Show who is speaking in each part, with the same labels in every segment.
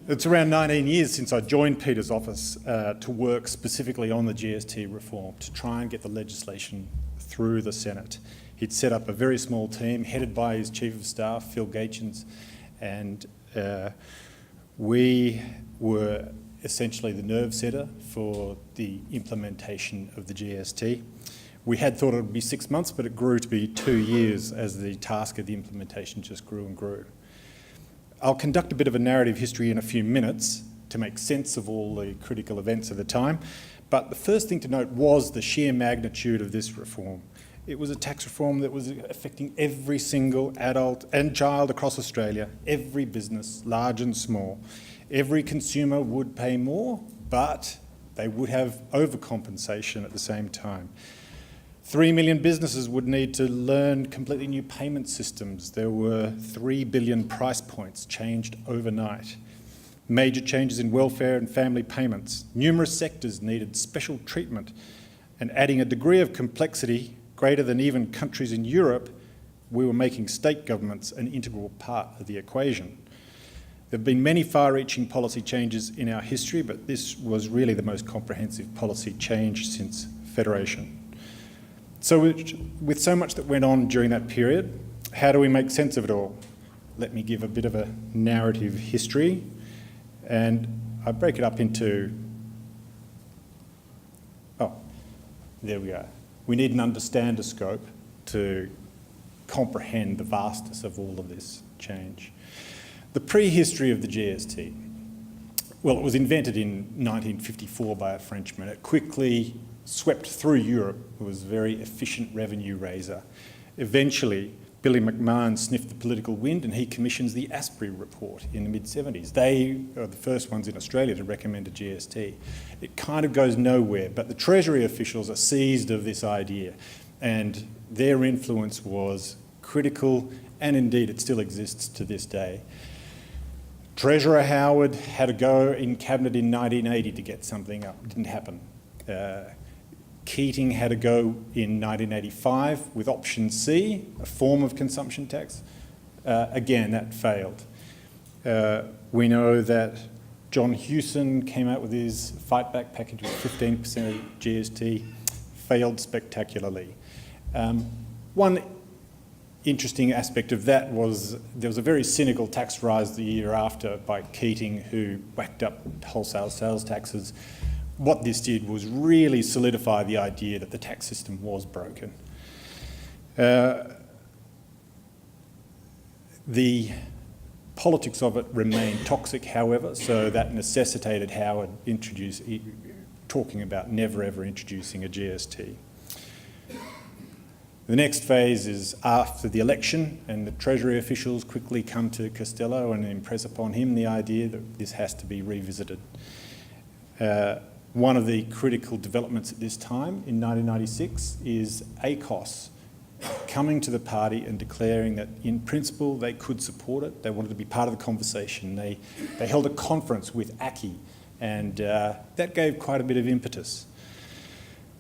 Speaker 1: It's around 19 years since I joined Peter's office to work specifically on the GST reform, to try and get the legislation through the Senate. He'd set up a very small team headed by his Chief of Staff, Phil Gaetjens, and we were essentially the nerve setter for the implementation of the GST. We had thought it would be 6 months, but it grew to be 2 years as the task of the implementation just grew and grew. I'll conduct a bit of a narrative history in a few minutes to make sense of all the critical events of the time, but the first thing to note was the sheer magnitude of this reform. It was a tax reform that was affecting every single adult and child across Australia, every business, large and small. Every consumer would pay more, but they would have overcompensation at the same time. 3 million businesses would need to learn completely new payment systems. There were 3 billion price points changed overnight. Major changes in welfare and family payments. Numerous sectors needed special treatment, and adding a degree of complexity greater than even countries in Europe, we were making state governments an integral part of the equation. There have been many far-reaching policy changes in our history, but this was really the most comprehensive policy change since Federation. So with so much that went on during that period, how do we make sense of it all? Let me give a bit of a narrative history, and I break it up into, there we go. We need an understander scope to comprehend the vastness of all of this change. The prehistory of the GST. Well, it was invented in 1954 by a Frenchman. It quickly swept through Europe. It was a very efficient revenue raiser. Eventually, Billy McMahon sniffed the political wind and he commissions the Asprey report in the mid-70s. They are the first ones in Australia to recommend a GST. It kind of goes nowhere, but the Treasury officials are seized of this idea, and their influence was critical, and indeed it still exists to this day. Treasurer Howard had a go in Cabinet in 1980 to get something up. It didn't happen. Keating had a go in 1985 with option C, a form of consumption tax. Again, that failed. We know that John Hewson came out with his fight back package with 15% of GST, failed spectacularly. One interesting aspect of that was there was a very cynical tax rise the year after by Keating, who whacked up wholesale sales taxes. What this did was really solidify the idea that the tax system was broken. The politics of it remained toxic, however, so that necessitated Howard talking about never ever introducing a GST. The next phase is after the election, and the Treasury officials quickly come to Costello and impress upon him the idea that this has to be revisited. One of the critical developments at this time in 1996 is ACOS coming to the party and declaring that in principle they could support it. They wanted to be part of the conversation. They held a conference with ACCI, and that gave quite a bit of impetus.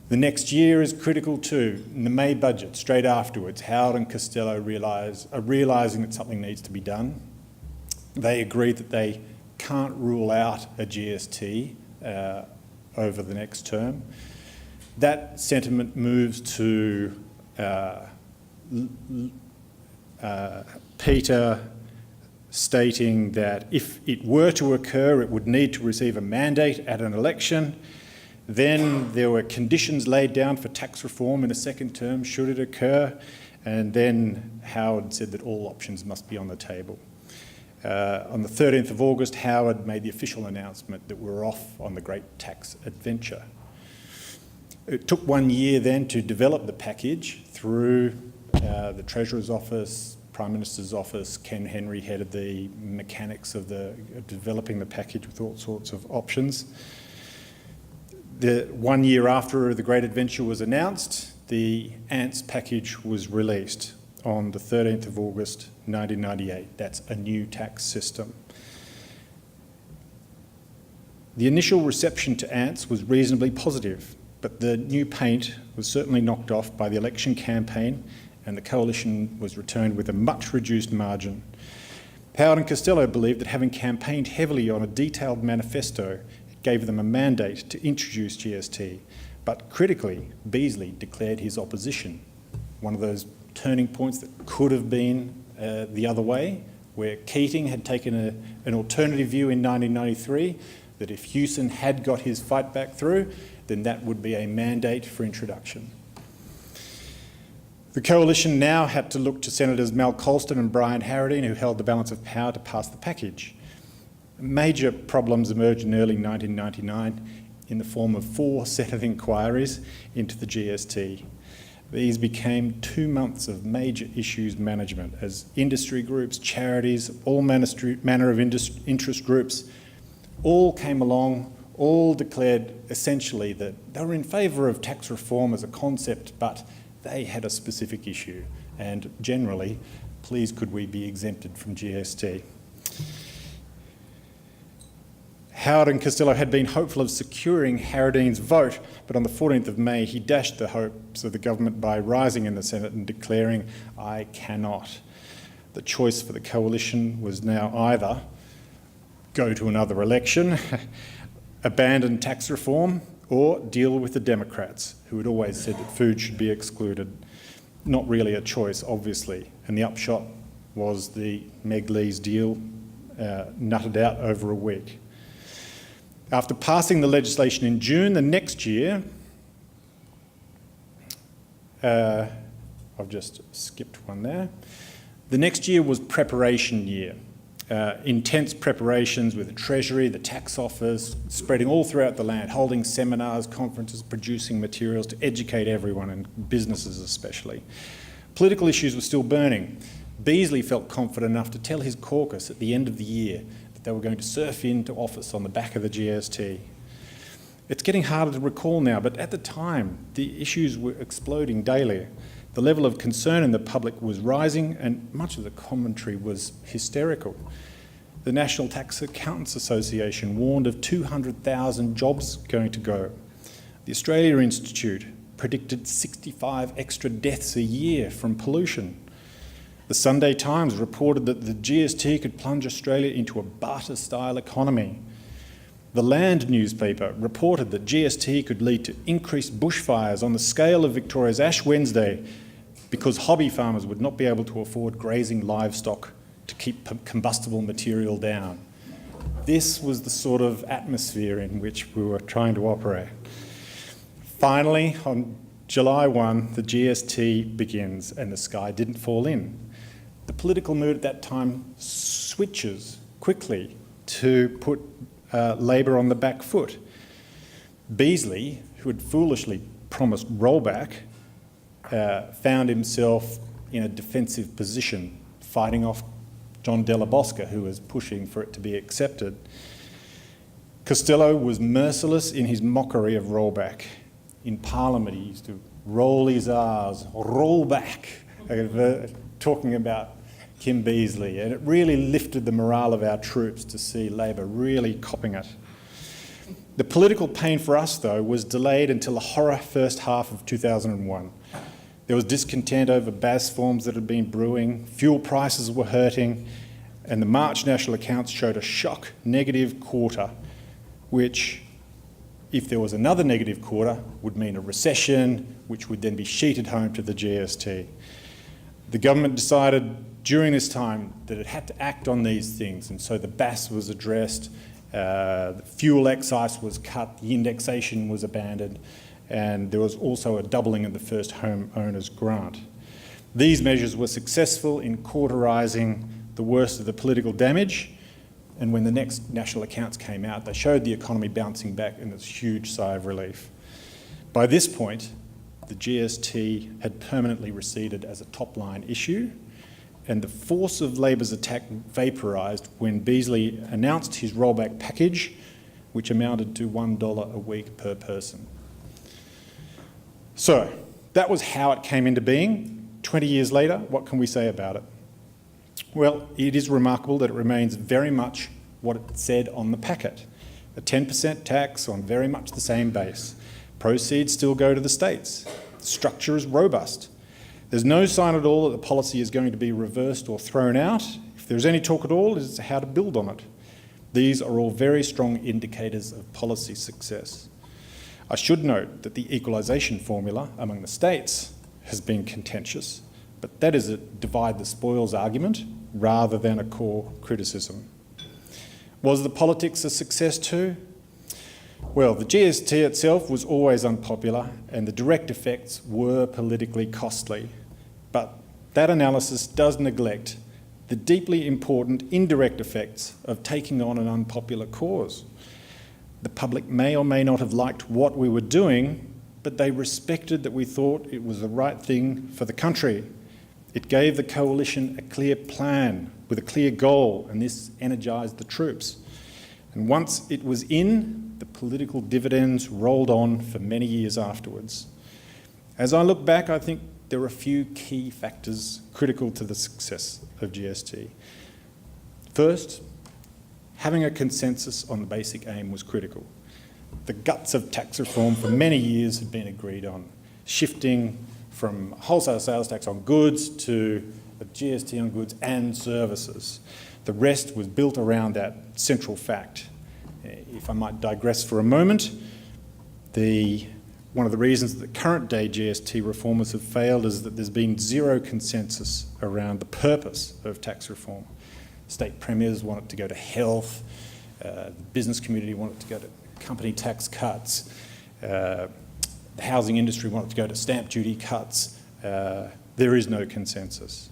Speaker 1: The next year is critical too. In the May budget, straight afterwards, Howard and Costello are realising that something needs to be done. They agree that they can't rule out a GST over the next term. That sentiment moves to Peter stating that if it were to occur, it would need to receive a mandate at an election. Then there were conditions laid down for tax reform in a second term should it occur, and then Howard said that all options must be on the table. On the 13th of August, Howard made the official announcement that we're off on the great tax adventure. It took 1 year then to develop the package through the Treasurer's Office, Prime Minister's Office. Ken Henry headed the mechanics of developing the package with all sorts of options. 1 year after the great adventure was announced, the ANTS package was released on the 13th of August 1998. That's a new tax system. The initial reception to ANTS was reasonably positive, but the new paint was certainly knocked off by the election campaign, and the coalition was returned with a much reduced margin. Howard and Costello believed that having campaigned heavily on a detailed manifesto gave them a mandate to introduce GST, but critically, Beazley declared his opposition. One of those turning points that could have been the other way, where Keating had taken an alternative view in 1993, that if Hewson had got his fight back through, then that would be a mandate for introduction. The coalition now had to look to Senators Mal Colston and Brian Harradine, who held the balance of power to pass the package. Major problems emerged in early 1999 in the form of 4 Senate inquiries into the GST. These became 2 months of major issues management as industry groups, charities, all manner of interest groups all came along, all declared essentially that they were in favour of tax reform as a concept, but they had a specific issue, and generally, please could we be exempted from GST. Howard and Costello had been hopeful of securing Harradine's vote, but on the 14th of May, he dashed the hopes of the government by rising in the Senate and declaring, "I cannot." The choice for the coalition was now either go to another election, abandon tax reform, or deal with the Democrats, who had always said that food should be excluded. Not really a choice, obviously, and the upshot was the Meg Lee's deal nutted out over a week. After passing the legislation in June, the next year, I've just skipped one there. The next year was preparation year. Intense preparations with the Treasury, the Tax Office, spreading all throughout the land, holding seminars, conferences, producing materials to educate everyone, and businesses especially. Political issues were still burning. Beazley felt confident enough to tell his caucus at the end of the year that they were going to surf into office on the back of the GST. It's getting harder to recall now, but at the time, the issues were exploding daily. The level of concern in the public was rising, and much of the commentary was hysterical. The National Tax Accountants Association warned of 200,000 jobs going to go. The Australia Institute predicted 65 extra deaths a year from pollution. The Sunday Times reported that the GST could plunge Australia into a barter-style economy. The Land newspaper reported that GST could lead to increased bushfires on the scale of Victoria's Ash Wednesday because hobby farmers would not be able to afford grazing livestock to keep combustible material down. This was the sort of atmosphere in which we were trying to operate. Finally, on July 1, the GST begins and the sky didn't fall in. The political mood at that time switches quickly to put Labor on the back foot. Beazley, who had foolishly promised rollback, found himself in a defensive position, fighting off John Della Bosca, who was pushing for it to be accepted. Costello was merciless in his mockery of rollback. In Parliament, he used to roll his R's, roll back, talking about Kim Beazley, and it really lifted the morale of our troops to see Labor really copping it. The political pain for us, though, was delayed until the horror first half of 2001. There was discontent over BAS forms that had been brewing, fuel prices were hurting, and the March national accounts showed a shock negative quarter, which, if there was another negative quarter, would mean a recession, which would then be sheeted home to the GST. The government decided during this time that it had to act on these things, and so the BAS was addressed, the fuel excise was cut, the indexation was abandoned, and there was also a doubling of the first home owners grant. These measures were successful in cauterising the worst of the political damage, and when the next national accounts came out, they showed the economy bouncing back in this huge sigh of relief. By this point, the GST had permanently receded as a top-line issue, and the force of Labor's attack vaporised when Beazley announced his rollback package, which amounted to $1 a week per person. So, that was how it came into being. 20 years later, what can we say about it? Well, it is remarkable that it remains very much what it said on the packet. A 10% tax on very much the same base. Proceeds still go to the states. The structure is robust. There's no sign at all that the policy is going to be reversed or thrown out. If there's any talk at all, it's how to build on it. These are all very strong indicators of policy success. I should note that the equalisation formula among the states has been contentious, but that is a divide the spoils argument rather than a core criticism. Was the politics a success too? Well, the GST itself was always unpopular and the direct effects were politically costly, but that analysis does neglect the deeply important indirect effects of taking on an unpopular cause. The public may or may not have liked what we were doing, but they respected that we thought it was the right thing for the country. It gave the coalition a clear plan with a clear goal, and this energised the troops. And once it was in, the political dividends rolled on for many years afterwards. As I look back, I think there are a few key factors critical to the success of GST. First, having a consensus on the basic aim was critical. The guts of tax reform for many years had been agreed on, shifting from wholesale sales tax on goods to a GST on goods and services. The rest was built around that central fact. If I might digress for a moment, one of the reasons that current day GST reformers have failed is that there's been zero consensus around the purpose of tax reform. State premiers want it to go to health, the business community want it to go to company tax cuts, the housing industry want it to go to stamp duty cuts. There is no consensus.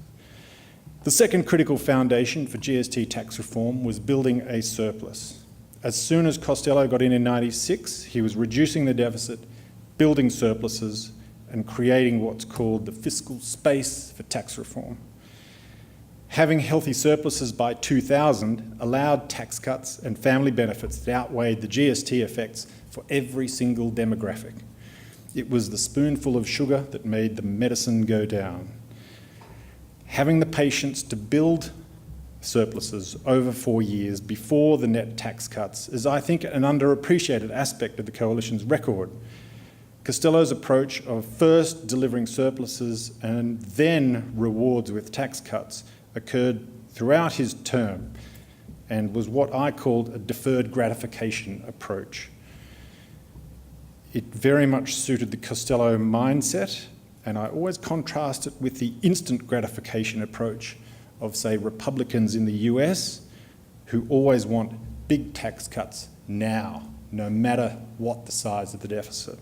Speaker 1: The second critical foundation for GST tax reform was building a surplus. As soon as Costello got in 96, he was reducing the deficit, building surpluses and creating what's called the fiscal space for tax reform. Having healthy surpluses by 2000 allowed tax cuts and family benefits that outweighed the GST effects for every single demographic. It was the spoonful of sugar that made the medicine go down. Having the patience to build surpluses over 4 years before the net tax cuts is, I think, an underappreciated aspect of the Coalition's record. Costello's approach of first delivering surpluses and then rewards with tax cuts occurred throughout his term and was what I called a deferred gratification approach. It very much suited the Costello mindset, and I always contrast it with the instant gratification approach of, say, Republicans in the US, who always want big tax cuts now, no matter what the size of the deficit.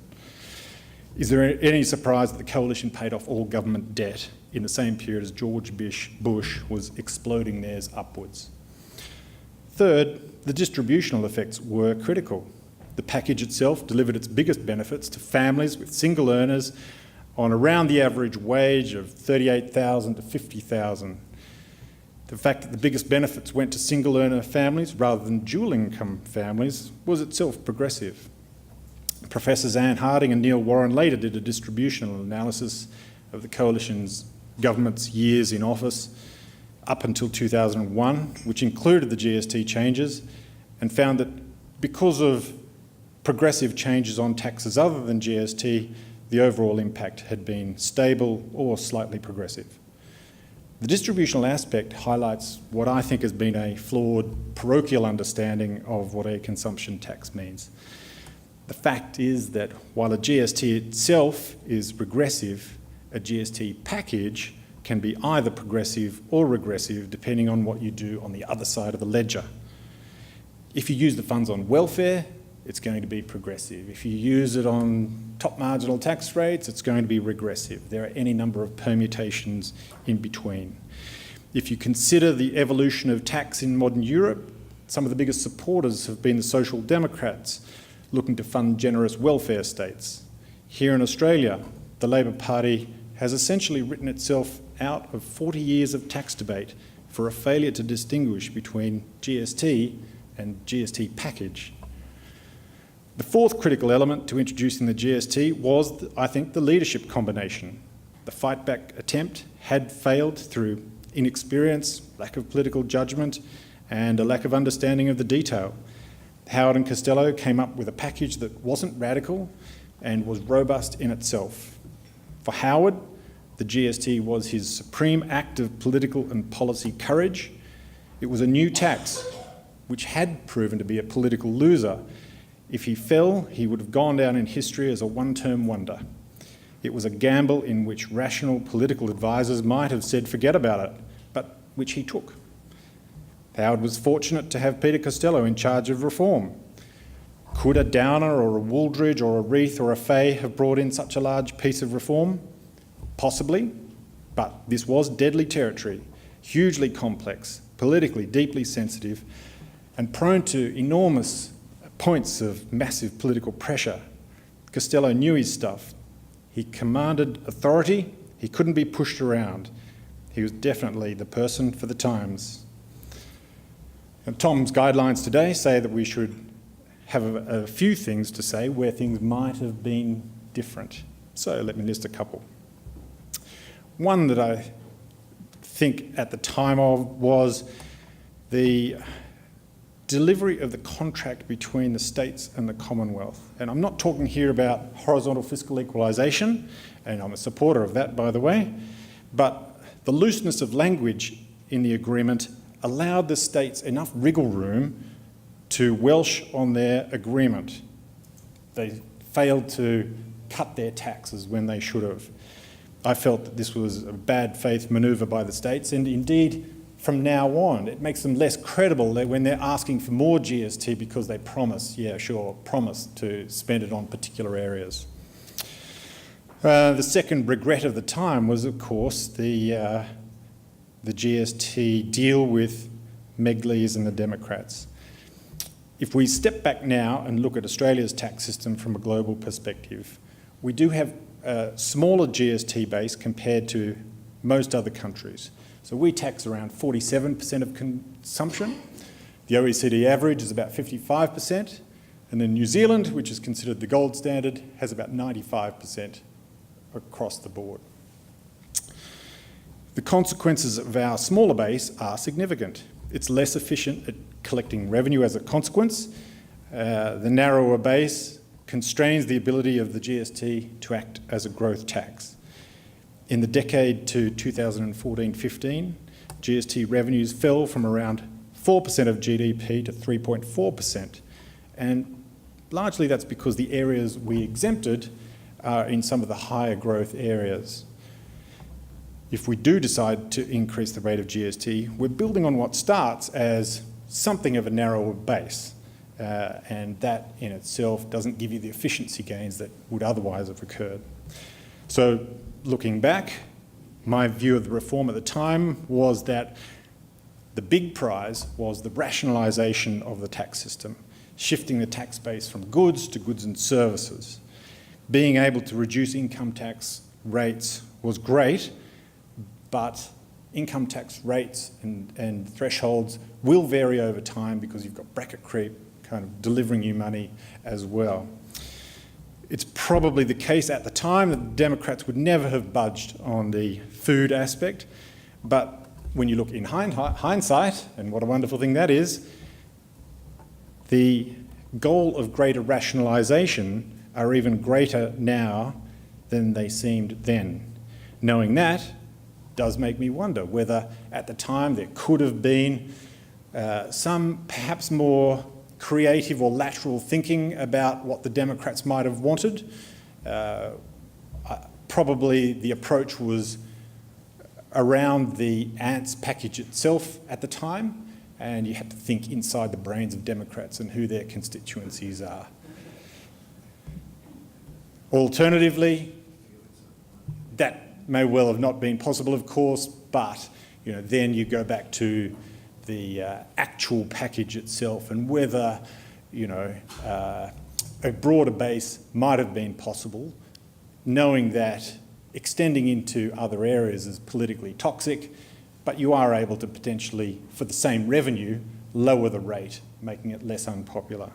Speaker 1: Is there any surprise that the Coalition paid off all government debt in the same period as George Bush was exploding theirs upwards? Third, the distributional effects were critical. The package itself delivered its biggest benefits to families with single earners on around the average wage of $38,000 to $50,000. The fact that the biggest benefits went to single earner families rather than dual income families was itself progressive. Professors Anne Harding and Neil Warren later did a distributional analysis of the Coalition's government's years in office up until 2001, which included the GST changes, and found that because of progressive changes on taxes other than GST, the overall impact had been stable or slightly progressive. The distributional aspect highlights what I think has been a flawed parochial understanding of what a consumption tax means. The fact is that while a GST itself is regressive, a GST package can be either progressive or regressive depending on what you do on the other side of the ledger. If you use the funds on welfare, it's going to be progressive. If you use it on top marginal tax rates, it's going to be regressive. There are any number of permutations in between. If you consider the evolution of tax in modern Europe, some of the biggest supporters have been the Social Democrats, looking to fund generous welfare states. Here in Australia, the Labor Party has essentially written itself out of 40 years of tax debate for a failure to distinguish between GST and GST package. The fourth critical element to introducing the GST was, I think, the leadership combination. The fight-back attempt had failed through inexperience, lack of political judgment, and a lack of understanding of the detail. Howard and Costello came up with a package that wasn't radical and was robust in itself. For Howard, the GST was his supreme act of political and policy courage. It was a new tax, which had proven to be a political loser. If he fell, he would have gone down in history as a one-term wonder. It was a gamble in which rational political advisors might have said forget about it, but which he took. Howard was fortunate to have Peter Costello in charge of reform. Could a Downer or a Wooldridge or a Reith or a Fay have brought in such a large piece of reform? Possibly, but this was deadly territory, hugely complex, politically deeply sensitive, and prone to enormous points of massive political pressure. Costello knew his stuff. He commanded authority. He couldn't be pushed around. He was definitely the person for the times. And Tom's guidelines today say that we should have a few things to say where things might have been different. So let me list a couple. One that I think at the time of was the delivery of the contract between the states and the Commonwealth. And I'm not talking here about horizontal fiscal equalisation, and I'm a supporter of that, by the way, but the looseness of language in the agreement allowed the states enough wriggle room to welsh on their agreement. They failed to cut their taxes when they should have. I felt that this was a bad faith manoeuvre by the states, and indeed, from now on, it makes them less credible when they're asking for more GST because they promise, promise to spend it on particular areas. The second regret of the time was, of course, the GST deal with Meg Lees and the Democrats. If we step back now and look at Australia's tax system from a global perspective, we do have a smaller GST base compared to most other countries. So we tax around 47% of consumption. The OECD average is about 55%. And then New Zealand, which is considered the gold standard, has about 95% across the board. The consequences of our smaller base are significant. It's less efficient at collecting revenue as a consequence. The narrower base constrains the ability of the GST to act as a growth tax. In the decade to 2014-15, GST revenues fell from around 4% of GDP to 3.4%. And largely that's because the areas we exempted are in some of the higher growth areas. If we do decide to increase the rate of GST, we're building on what starts as something of a narrower base. And that in itself doesn't give you the efficiency gains that would otherwise have occurred. So looking back, my view of the reform at the time was that the big prize was the rationalisation of the tax system, shifting the tax base from goods to goods and services. Being able to reduce income tax rates was great, but income tax rates and thresholds will vary over time because you've got bracket creep kind of delivering you money as well. It's probably the case at the time that the Democrats would never have budged on the food aspect, but when you look in hindsight, and what a wonderful thing that is, the goal of greater rationalisation are even greater now than they seemed then. Knowing that does make me wonder whether at the time there could have been some perhaps more creative or lateral thinking about what the Democrats might have wanted. Probably the approach was around the ANTS package itself at the time, and you had to think inside the brains of Democrats and who their constituencies are. Alternatively, that may well have not been possible, of course, but then you go back to the actual package itself and whether a broader base might have been possible, knowing that extending into other areas is politically toxic, but you are able to potentially, for the same revenue, lower the rate, making it less unpopular.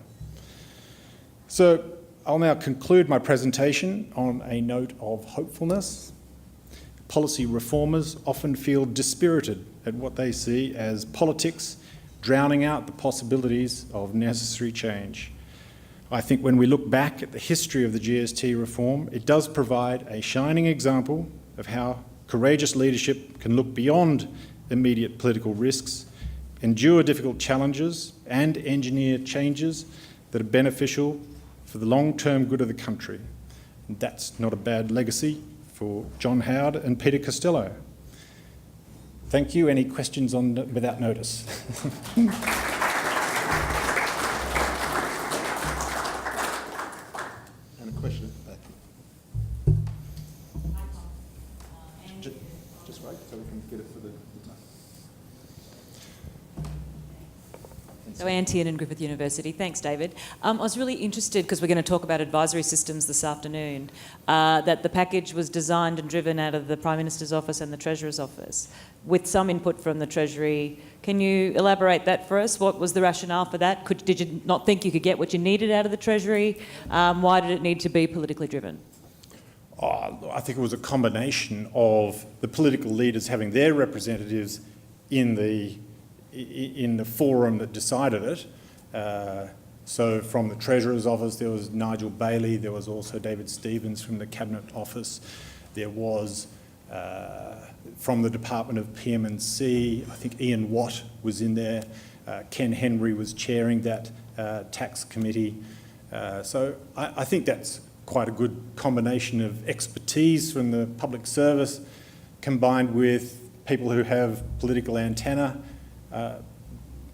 Speaker 1: So I'll now conclude my presentation on a note of hopefulness. Policy reformers often feel dispirited at what they see as politics drowning out the possibilities of necessary change. I think when we look back at the history of the GST reform, it does provide a shining example of how courageous leadership can look beyond immediate political risks endure difficult challenges and engineer changes that are beneficial for the long-term good of the country. And that's not a bad legacy for John Howard and Peter Costello. Thank you. Any questions on without notice?
Speaker 2: And a question at the back. Just wait so we can get it for the time.
Speaker 3: So Anne Tiernan, Griffith University. Thanks, David. I was really interested, because we're going to talk about advisory systems this afternoon, that the package was designed and driven out of the Prime Minister's office and the Treasurer's office, with some input from the Treasury. Can you elaborate that for us? What was the rationale for that? Did you not think you could get what you needed out of the Treasury? Why did it need to be politically driven?
Speaker 1: I think it was a combination of the political leaders having their representatives in the forum that decided it. So from the Treasurer's office, there was Nigel Bailey, there was also David Stevens from the Cabinet Office, there was from the Department of PM&C, I think Ian Watt was in there, Ken Henry was chairing that tax committee. So I think that's quite a good combination of expertise from the public service combined with people who have political antenna.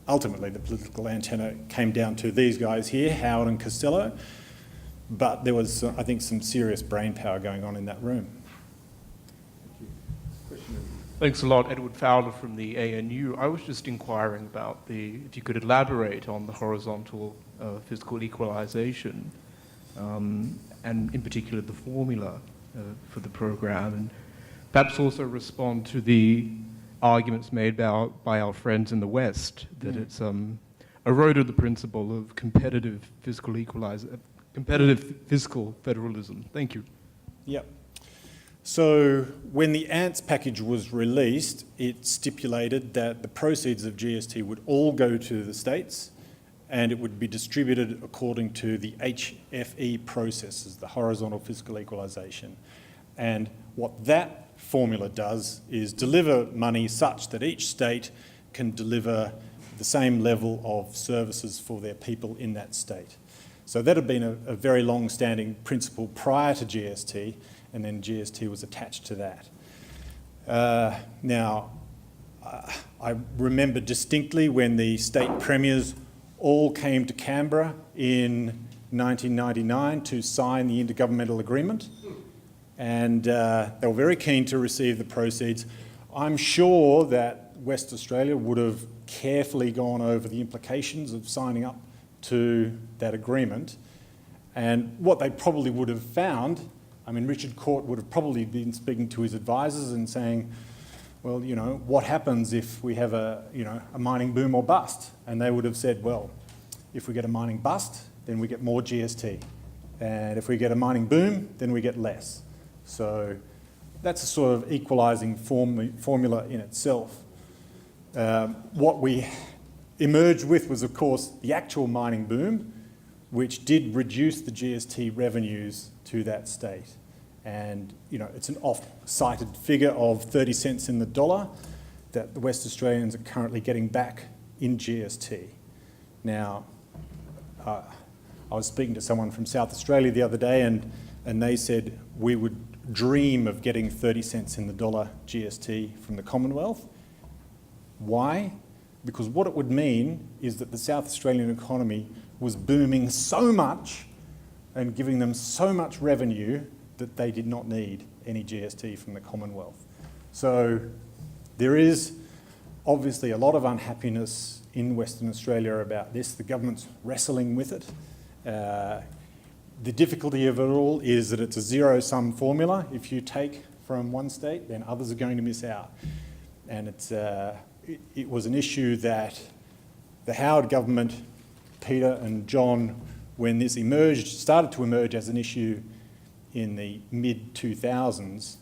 Speaker 1: Ultimately, the political antenna came down to these guys here, Howard and Costello, but there was, I think, some serious brain power going on in that room.
Speaker 4: Thanks a lot, Edward Fowler from the ANU. I was just inquiring about if you could elaborate on the horizontal fiscal equalisation, and in particular the formula for the programme, and perhaps also respond to the arguments made by our friends in the West that it's eroded the principle of competitive fiscal federalism. Thank you.
Speaker 1: Yep. So when the ANTS package was released, it stipulated that the proceeds of GST would all go to the states and it would be distributed according to the HFE processes, the horizontal fiscal equalisation. And what that formula does is deliver money such that each state can deliver the same level of services for their people in that state. So that had been a very long-standing principle prior to GST, and then GST was attached to that. Now, I remember distinctly when the state premiers all came to Canberra in 1999 to sign the intergovernmental agreement, and they were very keen to receive the proceeds. I'm sure that West Australia would have carefully gone over the implications of signing up to that agreement, and what they probably would have found, I mean, Richard Court would have probably been speaking to his advisors and saying, well, you know, what happens if we have a mining boom or bust? And they would have said, well, if we get a mining bust, then we get more GST. And if we get a mining boom, then we get less. So that's a sort of equalising formula in itself. What we emerged with was, of course, the actual mining boom, which did reduce the GST revenues to that state. And, you know, it's an oft-cited figure of 30 cents in the dollar that the West Australians are currently getting back in GST. Now, I was speaking to someone from South Australia the other day, and they said we would dream of getting 30 cents in the dollar GST from the Commonwealth. Why? Because what it would mean is that the South Australian economy was booming so much and giving them so much revenue that they did not need any GST from the Commonwealth. So there is obviously a lot of unhappiness in Western Australia about this. The government's wrestling with it. The difficulty of it all is that it's a zero-sum formula. If you take from one state, then others are going to miss out. And it was an issue that the Howard government, Peter and John, when this started to emerge as an issue in the mid-2000s,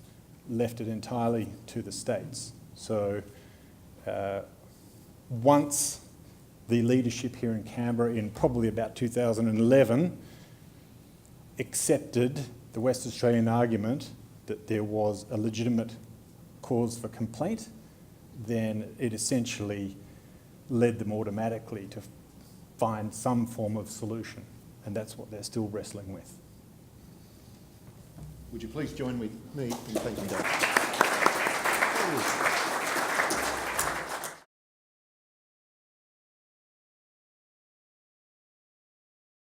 Speaker 1: left it entirely to the states. So once the leadership here in Canberra in probably about 2011 accepted the West Australian argument that there was a legitimate cause for complaint, then it essentially led them automatically to find some form of solution, and that's what they're still wrestling with.
Speaker 2: Would you please join with me in thanking Dave?